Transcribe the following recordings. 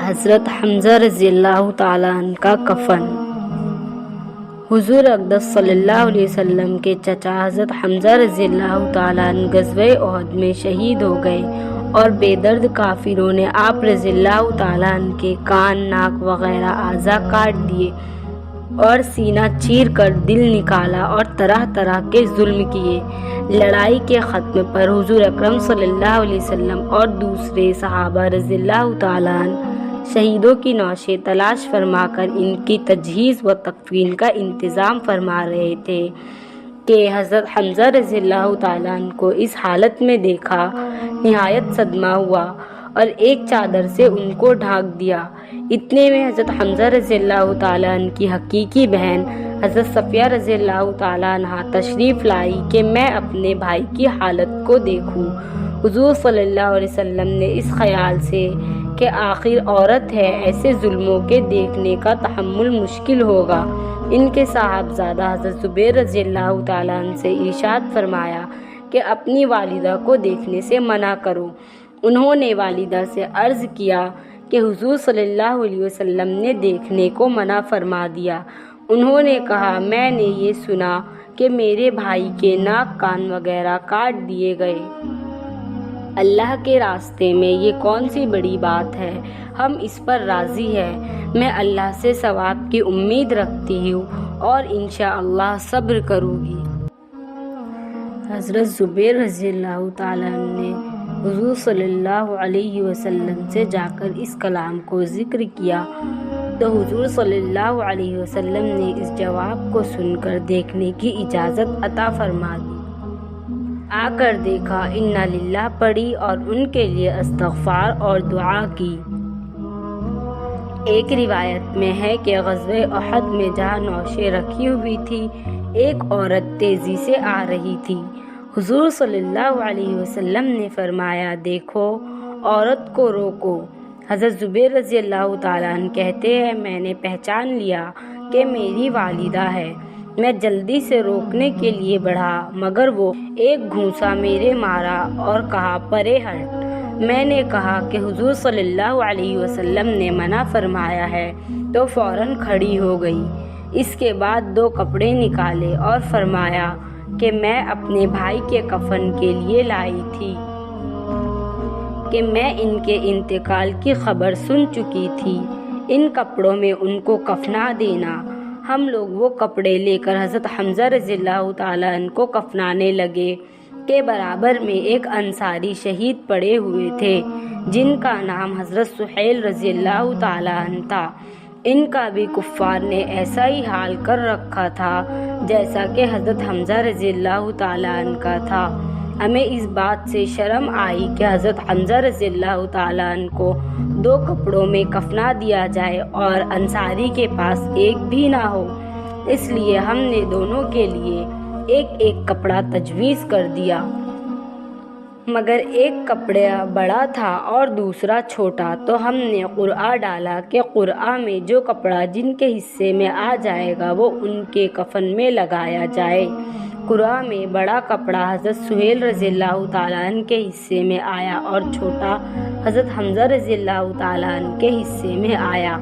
حضرت حمزہ رضی اللہ تعالیٰ عنہ کا کفن۔ حضور اقدس صلی اللہ علیہ وسلم کے چچا حضرت حمزہ رضی اللہ تعالیٰ عنہ غزوہ احد میں شہید ہو گئے اور بے درد کافروں نے آپ رضی اللہ تعالیٰ عنہ کے کان، ناک وغیرہ اعضاء کاٹ دیے اور سینہ چیر کر دل نکالا اور طرح طرح کے ظلم کیے۔ لڑائی کے ختم پر حضور اکرم صلی اللہ علیہ وسلم اور دوسرے صحابہ رضی اللہ تعالیٰ عنہ شہیدوں کی نعشیں تلاش فرما کر ان کی تجہیز و تکفین کا انتظام فرما رہے تھے کہ حضرت حمزہ رضی اللہ تعالیٰ عنہ کو اس حالت میں دیکھا نہایت صدمہ ہوا اور ایک چادر سے ان کو ڈھانک دیا۔ اتنے میں حضرت حمزہ رضی اللہ تعالیٰ عنہ کی حقیقی بہن حضرت صفیہ رضی اللہ تعالیٰ عنہ تشریف لائی کہ میں اپنے بھائی کی حالت کو دیکھوں۔ حضور صلی اللہ علیہ وسلم نے اس خیال سے کہ آخر عورت ہے، ایسے ظلموں کے دیکھنے کا تحمل مشکل ہوگا، ان کے صاحبزادہ حضرت زبیر رضی اللہ تعالیٰ عنہ سے ارشاد فرمایا کہ اپنی والدہ کو دیکھنے سے منع کرو۔ انہوں نے والدہ سے عرض کیا کہ حضور صلی اللہ علیہ وسلم نے دیکھنے کو منع فرما دیا۔ انہوں نے کہا، میں نے یہ سنا کہ میرے بھائی کے ناک، کان وغیرہ کاٹ دیے گئے۔ اللہ کے راستے میں یہ کون سی بڑی بات ہے، ہم اس پر راضی ہیں۔ میں اللہ سے ثواب کی امید رکھتی ہوں اور انشاءاللہ صبر کروں گی۔ حضرت زبیر رضی اللہ تعالیٰ عنہ نے حضور صلی اللہ علیہ وسلم سے جا کر اس کلام کو ذکر کیا تو حضور صلی اللہ علیہ وسلم نے اس جواب کو سن کر دیکھنے کی اجازت عطا فرما دی۔ آ کر دیکھا، انا للہ پڑھی اور ان کے لیے استغفار اور دعا کی۔ ایک روایت میں ہے کہ غزوہ احد میں جہاں نعشیں رکھی ہوئی تھی، ایک عورت تیزی سے آ رہی تھی۔ حضور صلی اللہ علیہ وسلم نے فرمایا، دیکھو عورت کو روکو۔ حضرت زبیر رضی اللہ تعالیٰ عنہ کہتے ہیں، میں نے پہچان لیا کہ میری والدہ ہے۔ میں جلدی سے روکنے کے لیے بڑھا مگر وہ ایک گھونسا میرے مارا اور کہا، پرے ہٹ۔ میں نے کہا کہ حضور صلی اللہ علیہ وسلم نے منع فرمایا ہے تو فوراً کھڑی ہو گئی۔ اس کے بعد 2 کپڑے نکالے اور فرمایا کہ میں اپنے بھائی کے کفن کے لیے لائی تھی کہ میں ان کے انتقال کی خبر سن چکی تھی، ان کپڑوں میں ان کو کفنا دینا۔ ہم لوگ وہ کپڑے لے کر حضرت حمزہ رضی اللہ تعالیٰ عنہ کو کفنانے لگے کہ برابر میں ایک انصاری شہید پڑے ہوئے تھے جن کا نام حضرت سہیل رضی اللہ تعالیٰ عنہ تھا۔ ان کا بھی کفار نے ایسا ہی حال کر رکھا تھا جیسا کہ حضرت حمزہ رضی اللہ تعالیٰ عنہ کا تھا۔ ہمیں اس بات سے شرم آئی کہ حضرت حمزہ رضی اللہ تعالیٰ عنہ کو 2 کپڑوں میں کفنا دیا جائے اور انصاری کے پاس ایک بھی نہ ہو، اس لیے ہم نے دونوں کے لیے ایک کپڑا تجویز کر دیا، مگر ایک کپڑا بڑا تھا اور دوسرا چھوٹا، تو ہم نے قرعہ ڈالا کہ قرعہ میں جو کپڑا جن کے حصے میں آ جائے گا وہ ان کے کفن میں لگایا جائے۔ قرعہ میں بڑا کپڑا حضرت سہیل رضی اللہ تعالیٰ عنہ کے حصے میں آیا اور چھوٹا حضرت حمزہ رضی اللہ تعالیٰ عنہ کے حصے میں آیا،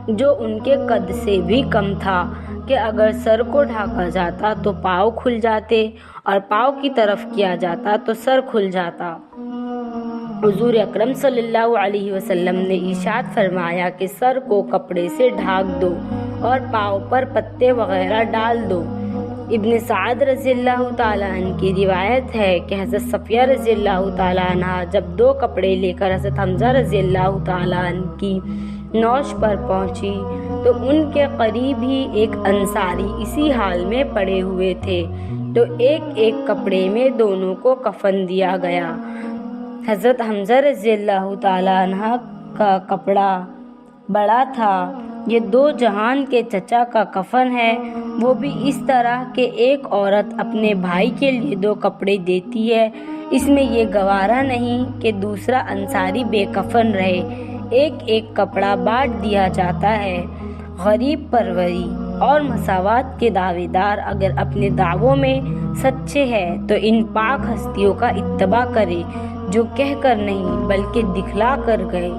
جو ان کے قد سے بھی کم تھا کہ اگر سر کو ڈھانکا جاتا تو پاؤں کھل جاتے اور پاؤں کی طرف کیا جاتا تو سر کھل جاتا۔ حضور اکرم صلی اللہ علیہ وسلم نے ارشاد فرمایا کہ سر کو کپڑے سے ڈھانک دو اور پاؤں پر پتے وغیرہ ڈال دو۔ ابن سعد رضی اللہ تعالیٰ عنہ کی روایت ہے کہ حضرت صفیہ رضی اللہ تعالیٰ عنہ جب 2 کپڑے لے کر حضرت حمزہ رضی اللہ تعالیٰ عنہ کی نوش پر پہنچی تو ان کے قریب ہی ایک انصاری اسی حال میں پڑے ہوئے تھے، تو ایک کپڑے میں دونوں کو کفن دیا گیا۔ حضرت حمزہ رضی اللہ تعالیٰ عنہ کا کپڑا بڑا تھا۔ یہ 2 جہان کے چچا کا کفن ہے، وہ بھی اس طرح کہ ایک عورت اپنے بھائی کے لیے 2 کپڑے دیتی ہے، اس میں یہ گوارا نہیں کہ دوسرا انصاری بے کفن رہے، ایک کپڑا بانٹ دیا جاتا ہے۔ غریب پروری اور مساوات کے دعوے دار اگر اپنے دعووں میں سچے ہیں تو ان پاک ہستیوں کا اتباع کرے جو کہہ کر نہیں بلکہ دکھلا کر گئے۔